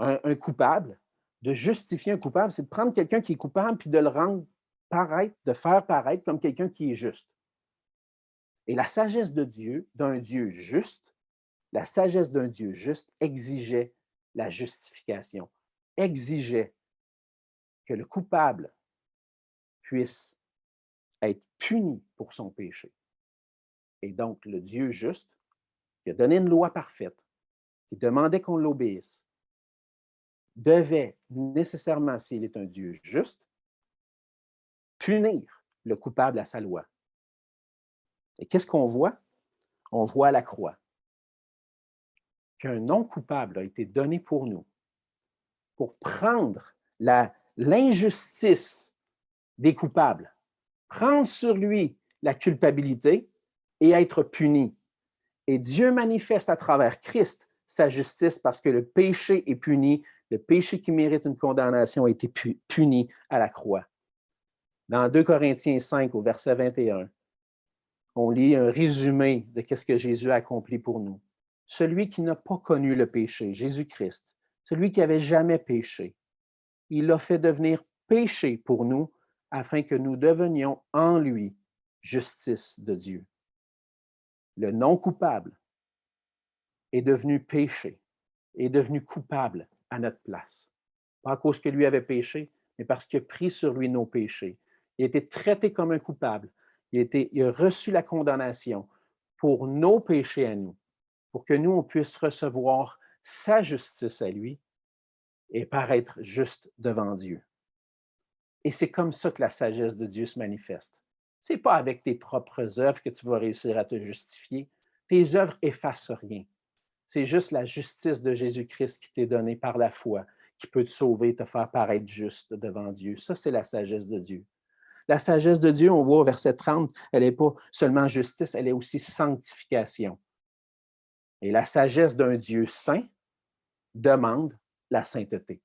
Un coupable, de justifier un coupable, c'est de prendre quelqu'un qui est coupable puis de le rendre paraître, de faire paraître comme quelqu'un qui est juste. Et la sagesse de Dieu, d'un Dieu juste, la sagesse d'un Dieu juste exigeait la justification, exigeait que le coupable puisse être puni pour son péché. Et donc, le Dieu juste, qui a donné une loi parfaite, qui demandait qu'on l'obéisse, devait nécessairement, s'il est un Dieu juste, punir le coupable à sa loi. Et qu'est-ce qu'on voit? On voit à la croix qu'un non coupable a été donné pour nous, pour prendre l'injustice des coupables, prendre sur lui la culpabilité et être puni. Et Dieu manifeste à travers Christ sa justice parce que le péché est puni, le péché qui mérite une condamnation a été puni à la croix. Dans 2 Corinthiens 5, au verset 21, on lit un résumé de ce que Jésus a accompli pour nous. Celui qui n'a pas connu le péché, Jésus-Christ, celui qui n'avait jamais péché, il l'a fait devenir péché pour nous afin que nous devenions en lui justice de Dieu. Le non coupable est devenu péché, est devenu coupable à notre place. Pas à cause que lui avait péché, mais parce qu'il a pris sur lui nos péchés. Il a été traité comme un coupable. Il a reçu la condamnation pour nos péchés à nous, pour que nous, on puisse recevoir sa justice à lui et paraître juste devant Dieu. Et c'est comme ça que la sagesse de Dieu se manifeste. Ce n'est pas avec tes propres œuvres que tu vas réussir à te justifier. Tes œuvres effacent rien. C'est juste la justice de Jésus-Christ qui t'est donnée par la foi, qui peut te sauver, te faire paraître juste devant Dieu. Ça, c'est la sagesse de Dieu. La sagesse de Dieu, on voit au verset 30, elle n'est pas seulement justice, elle est aussi sanctification. Et la sagesse d'un Dieu saint demande la sainteté.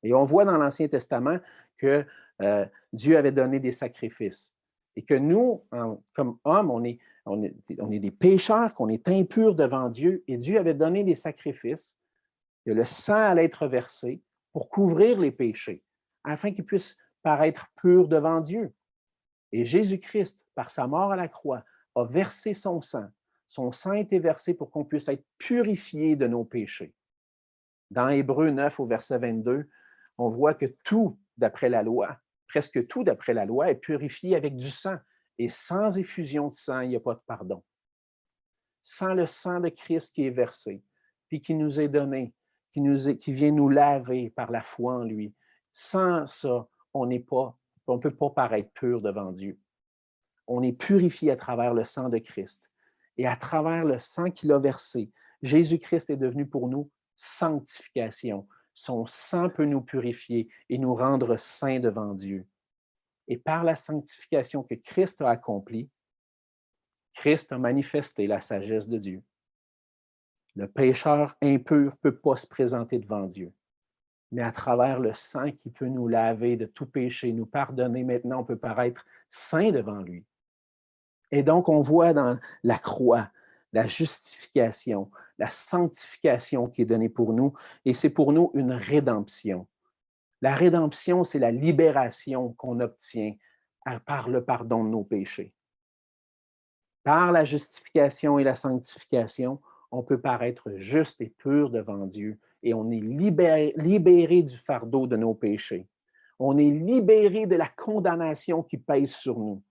Et on voit dans l'Ancien Testament que Dieu avait donné des sacrifices et que nous, comme hommes, on est des pécheurs, qu'on est impurs devant Dieu et Dieu avait donné des sacrifices et le sang allait être versé pour couvrir les péchés afin qu'ils puissent paraître purs devant Dieu. Et Jésus-Christ, par sa mort à la croix, a versé son sang. Son sang a été versé pour qu'on puisse être purifié de nos péchés. Dans Hébreux 9, au verset 22, on voit que tout d'après la loi, presque tout d'après la loi, est purifié avec du sang. Et sans effusion de sang, il n'y a pas de pardon. Sans le sang de Christ qui est versé, puis qui nous est donné, qui vient nous laver par la foi en lui, sans ça, on ne peut pas paraître pur devant Dieu. On est purifié à travers le sang de Christ. Et à travers le sang qu'il a versé, Jésus-Christ est devenu pour nous sanctification. Son sang peut nous purifier et nous rendre saints devant Dieu. Et par la sanctification que Christ a accomplie, Christ a manifesté la sagesse de Dieu. Le pécheur impur ne peut pas se présenter devant Dieu. Mais à travers le sang qui peut nous laver de tout péché, nous pardonner, maintenant on peut paraître saint devant lui. Et donc, on voit dans la croix la justification, la sanctification qui est donnée pour nous, et c'est pour nous une rédemption. La rédemption, c'est la libération qu'on obtient par le pardon de nos péchés. Par la justification et la sanctification, on peut paraître juste et pur devant Dieu et on est libéré du fardeau de nos péchés. On est libéré de la condamnation qui pèse sur nous.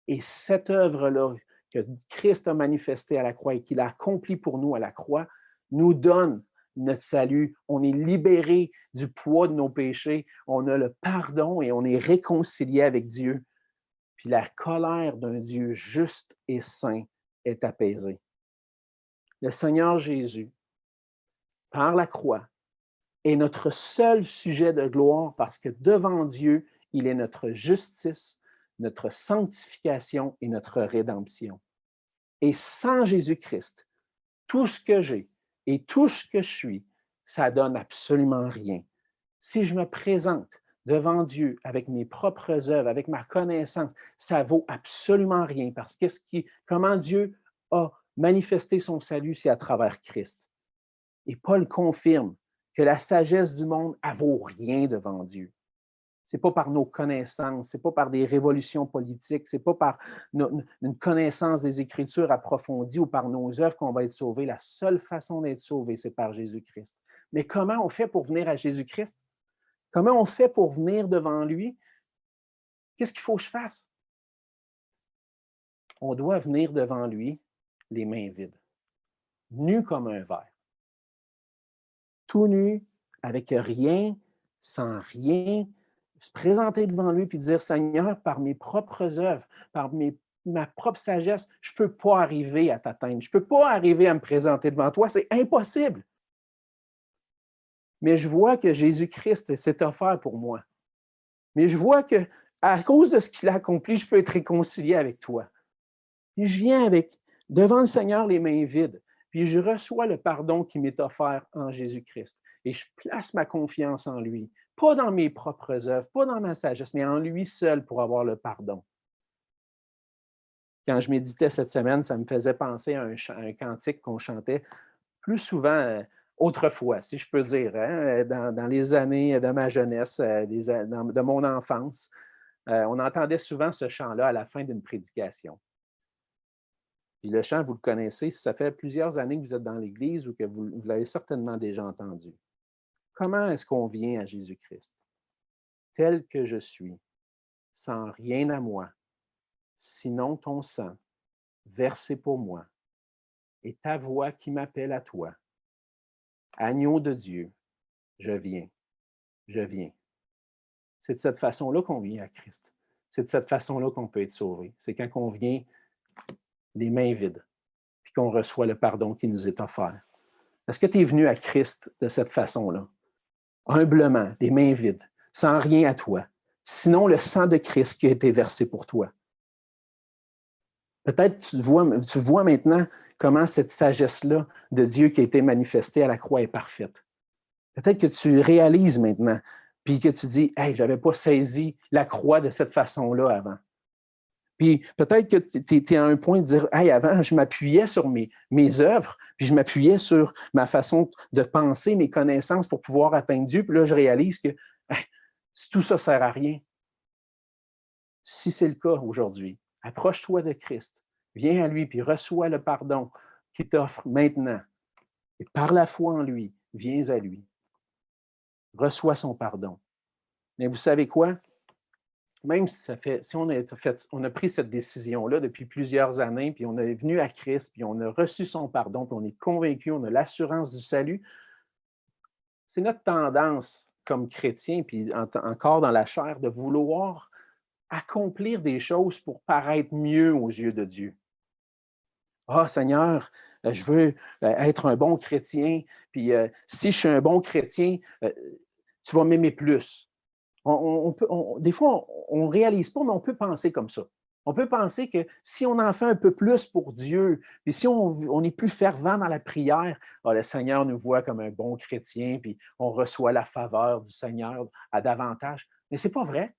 Et cette œuvre-là que Christ a manifestée à la croix et qu'il a accomplie pour nous à la croix, nous donne notre salut. On est libéré du poids de nos péchés. On a le pardon et on est réconcilié avec Dieu. Puis la colère d'un Dieu juste et saint est apaisée. Le Seigneur Jésus, par la croix, est notre seul sujet de gloire parce que devant Dieu, il est notre justice, notre sanctification et notre rédemption. Et sans Jésus-Christ, tout ce que j'ai et tout ce que je suis, ça donne absolument rien. Si je me présente devant Dieu avec mes propres œuvres, avec ma connaissance, ça vaut absolument rien parce que comment Dieu a manifesté son salut, c'est à travers Christ. Et Paul confirme que la sagesse du monde, elle vaut rien devant Dieu. Ce n'est pas par nos connaissances, ce n'est pas par des révolutions politiques, ce n'est pas par une connaissance des Écritures approfondie ou par nos œuvres qu'on va être sauvé. La seule façon d'être sauvé, c'est par Jésus-Christ. Mais comment on fait pour venir à Jésus-Christ? Comment on fait pour venir devant lui? Qu'est-ce qu'il faut que je fasse? On doit venir devant lui les mains vides, nus comme un verre. Tout nu, avec rien, sans rien, se présenter devant lui et dire, Seigneur, par mes propres œuvres, par ma propre sagesse, je ne peux pas arriver à t'atteindre. Je ne peux pas arriver à me présenter devant toi. C'est impossible. Mais je vois que Jésus-Christ s'est offert pour moi. Mais je vois qu'à cause de ce qu'il a accompli, je peux être réconcilié avec toi. Et je viens devant le Seigneur les mains vides, puis je reçois le pardon qui m'est offert en Jésus-Christ. Et je place ma confiance en lui, pas dans mes propres œuvres, pas dans ma sagesse, mais en lui seul pour avoir le pardon. Quand je méditais cette semaine, ça me faisait penser à un cantique qu'on chantait plus souvent autrefois, si je peux dire, hein, dans les années de ma jeunesse, de mon enfance. On entendait souvent ce chant-là à la fin d'une prédication. Puis le chant, vous le connaissez, si ça fait plusieurs années que vous êtes dans l'Église ou que vous l'avez certainement déjà entendu. Comment est-ce qu'on vient à Jésus-Christ? Tel que je suis, sans rien à moi, sinon ton sang, versé pour moi, et ta voix qui m'appelle à toi. Agneau de Dieu, je viens, je viens. C'est de cette façon-là qu'on vient à Christ. C'est de cette façon-là qu'on peut être sauvé. C'est quand on vient les mains vides, puis qu'on reçoit le pardon qui nous est offert. Est-ce que tu es venu à Christ de cette façon-là? Humblement, les mains vides, sans rien à toi, sinon le sang de Christ qui a été versé pour toi. Peut-être tu vois maintenant comment cette sagesse-là de Dieu qui a été manifestée à la croix est parfaite. Peut-être que tu réalises maintenant, puis que tu dis, « Hey, je n'avais pas saisi la croix de cette façon-là avant. » Puis peut-être que tu es à un point de dire, « Hey, avant, je m'appuyais sur mes œuvres, puis je m'appuyais sur ma façon de penser, mes connaissances pour pouvoir atteindre Dieu. Puis là, je réalise que hey, tout ça ne sert à rien. » Si c'est le cas aujourd'hui, approche-toi de Christ, viens à lui, puis reçois le pardon qu'il t'offre maintenant. Et par la foi en lui, viens à lui. Reçois son pardon. Mais vous savez quoi? Même si on a pris cette décision-là depuis plusieurs années, puis on est venu à Christ, puis on a reçu son pardon, puis on est convaincu, on a l'assurance du salut, c'est notre tendance comme chrétien, puis encore dans la chair, de vouloir accomplir des choses pour paraître mieux aux yeux de Dieu. Ah, Seigneur, je veux être un bon chrétien, puis si je suis un bon chrétien, tu vas m'aimer plus. Des fois, on ne réalise pas, mais on peut penser comme ça. On peut penser que si on en fait un peu plus pour Dieu, puis si on est plus fervent dans la prière, le Seigneur nous voit comme un bon chrétien, puis on reçoit la faveur du Seigneur à davantage. Mais ce n'est pas vrai.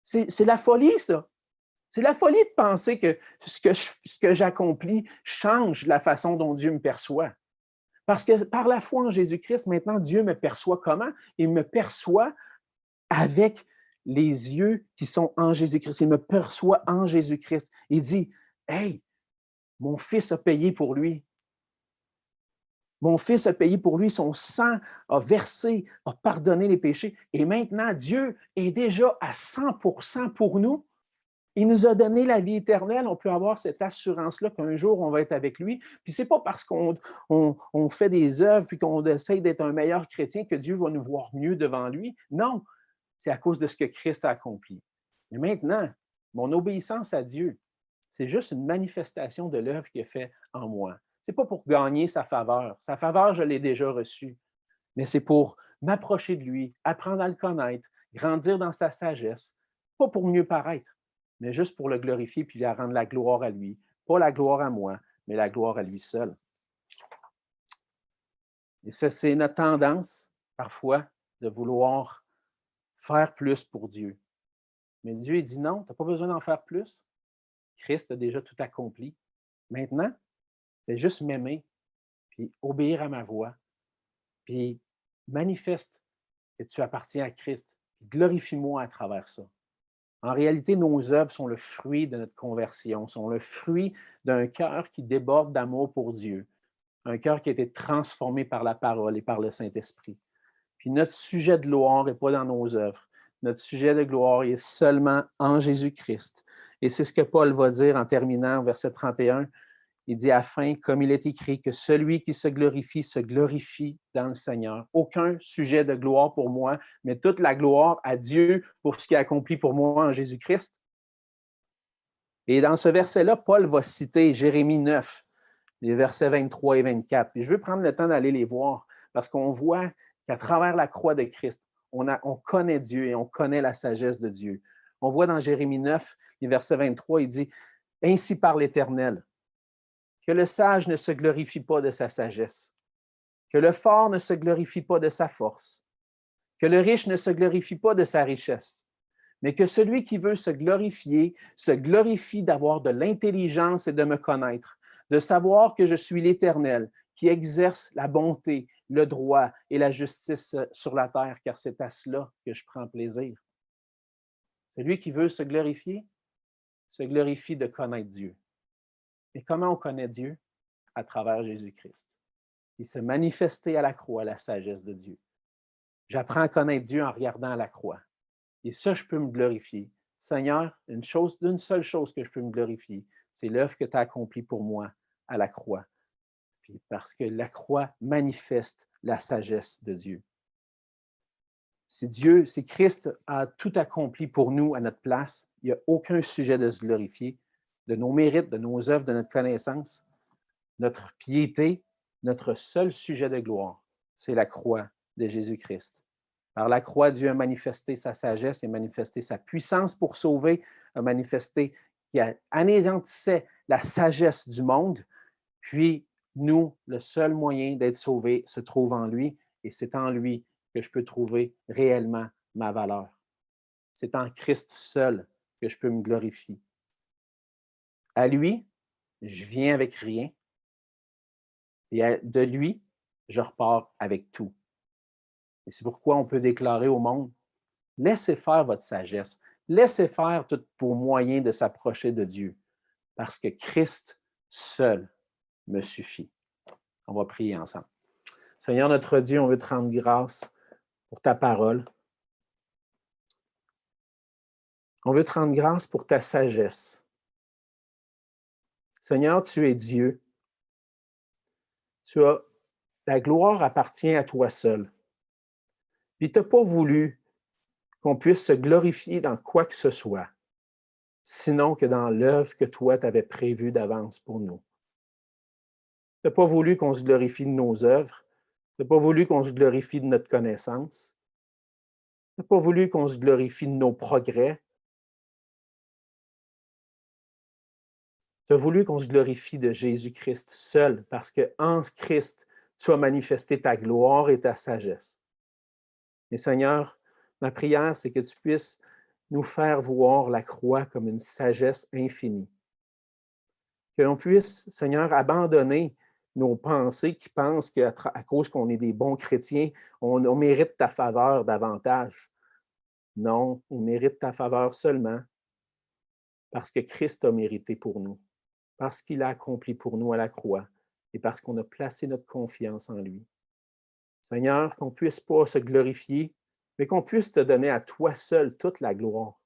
C'est la folie, ça. C'est la folie de penser que ce que j'accomplis change la façon dont Dieu me perçoit. Parce que par la foi en Jésus-Christ, maintenant, Dieu me perçoit comment? Il me perçoit avec les yeux qui sont en Jésus-Christ. Il me perçoit en Jésus-Christ. Il dit, « Hey, mon fils a payé pour lui. Mon fils a payé pour lui, son sang a versé, a pardonné les péchés. Et maintenant, Dieu est déjà à 100% pour nous. Il nous a donné la vie éternelle. On peut avoir cette assurance-là qu'un jour, on va être avec lui. Puis ce n'est pas parce qu'on fait des œuvres puis qu'on essaie d'être un meilleur chrétien que Dieu va nous voir mieux devant lui. Non, c'est à cause de ce que Christ a accompli. Mais maintenant, mon obéissance à Dieu, c'est juste une manifestation de l'œuvre qu'il a fait en moi. Ce n'est pas pour gagner sa faveur. Sa faveur, je l'ai déjà reçue. Mais c'est pour m'approcher de lui, apprendre à le connaître, grandir dans sa sagesse. Pas pour mieux paraître, mais juste pour le glorifier puis lui rendre la gloire à lui. Pas la gloire à moi, mais la gloire à lui seul. Et ça, c'est notre tendance, parfois, de vouloir faire plus pour Dieu. Mais Dieu, il dit non, tu n'as pas besoin d'en faire plus. Christ a déjà tout accompli. Maintenant, fais juste m'aimer, puis obéir à ma voix, puis manifeste que tu appartiens à Christ, Glorifie-moi à travers ça. En réalité, nos œuvres sont le fruit de notre conversion, sont le fruit d'un cœur qui déborde d'amour pour Dieu, un cœur qui a été transformé par la parole et par le Saint-Esprit. Puis notre sujet de gloire n'est pas dans nos œuvres. Notre sujet de gloire est seulement en Jésus-Christ. Et c'est ce que Paul va dire en terminant, verset 31. Il dit, afin, comme il est écrit, que celui qui se glorifie dans le Seigneur. Aucun sujet de gloire pour moi, mais toute la gloire à Dieu pour ce qu'il a accompli pour moi en Jésus-Christ. Et dans ce verset-là, Paul va citer Jérémie 9, les versets 23 et 24. Et je veux prendre le temps d'aller les voir parce qu'on voit qu'à travers la croix de Christ, on connaît Dieu et on connaît la sagesse de Dieu. On voit dans Jérémie 9, les versets 23, il dit, « Ainsi parle l'Éternel, que le sage ne se glorifie pas de sa sagesse, que le fort ne se glorifie pas de sa force, que le riche ne se glorifie pas de sa richesse, mais que celui qui veut se glorifie d'avoir de l'intelligence et de me connaître, de savoir que je suis l'Éternel, qui exerce la bonté, le droit et la justice sur la terre, car c'est à cela que je prends plaisir. » Celui qui veut se glorifie de connaître Dieu. Et comment on connaît Dieu? À travers Jésus-Christ. Il s'est manifesté à la croix, la sagesse de Dieu. J'apprends à connaître Dieu en regardant à la croix. Et ça, je peux me glorifier. Seigneur, d'une seule chose que je peux me glorifier, c'est l'œuvre que tu as accomplie pour moi à la croix. Puis parce que la croix manifeste la sagesse de Dieu. Si Christ a tout accompli pour nous à notre place, il n'y a aucun sujet de se glorifier, de nos mérites, de nos œuvres, de notre connaissance. Notre piété, notre seul sujet de gloire, c'est la croix de Jésus-Christ. Par la croix, Dieu a manifesté sa sagesse, il a manifesté sa puissance pour sauver, a manifesté qu'il anéantissait la sagesse du monde. Puis, nous, le seul moyen d'être sauvés se trouve en lui, et c'est en lui que je peux trouver réellement ma valeur. C'est en Christ seul que je peux me glorifier. À lui, je viens avec rien, et de lui, je repars avec tout. Et c'est pourquoi on peut déclarer au monde, laissez faire votre sagesse, laissez faire tous vos moyens de s'approcher de Dieu, parce que Christ seul me suffit. On va prier ensemble. Seigneur notre Dieu, on veut te rendre grâce pour ta parole. On veut te rendre grâce pour ta sagesse. Seigneur, tu es Dieu. La gloire appartient à toi seul. Puis tu n'as pas voulu qu'on puisse se glorifier dans quoi que ce soit, sinon que dans l'œuvre que toi t'avais prévue d'avance pour nous. Tu n'as pas voulu qu'on se glorifie de nos œuvres. Tu n'as pas voulu qu'on se glorifie de notre connaissance. Tu n'as pas voulu qu'on se glorifie de nos progrès. Tu as voulu qu'on se glorifie de Jésus-Christ seul, parce qu'en Christ, tu as manifesté ta gloire et ta sagesse. Et Seigneur, ma prière, c'est que tu puisses nous faire voir la croix comme une sagesse infinie. Que l'on puisse, Seigneur, abandonner nos pensées qui pensent qu'à cause qu'on est des bons chrétiens, on mérite ta faveur davantage. Non, on mérite ta faveur seulement parce que Christ a mérité pour nous, parce qu'il a accompli pour nous à la croix et parce qu'on a placé notre confiance en lui. Seigneur, qu'on ne puisse pas se glorifier, mais qu'on puisse te donner à toi seul toute la gloire.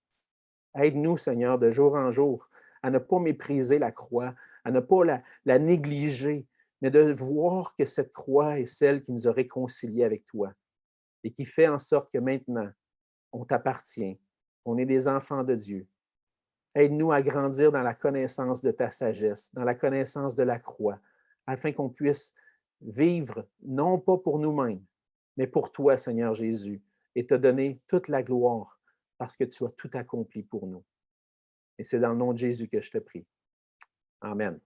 Aide-nous, Seigneur, de jour en jour, à ne pas mépriser la croix, à ne pas la négliger, mais de voir que cette croix est celle qui nous a réconciliés avec toi et qui fait en sorte que maintenant, on t'appartient, on est des enfants de Dieu. Aide-nous à grandir dans la connaissance de ta sagesse, dans la connaissance de la croix, afin qu'on puisse vivre, non pas pour nous-mêmes, mais pour toi, Seigneur Jésus, et te donner toute la gloire, parce que tu as tout accompli pour nous. Et c'est dans le nom de Jésus que je te prie. Amen.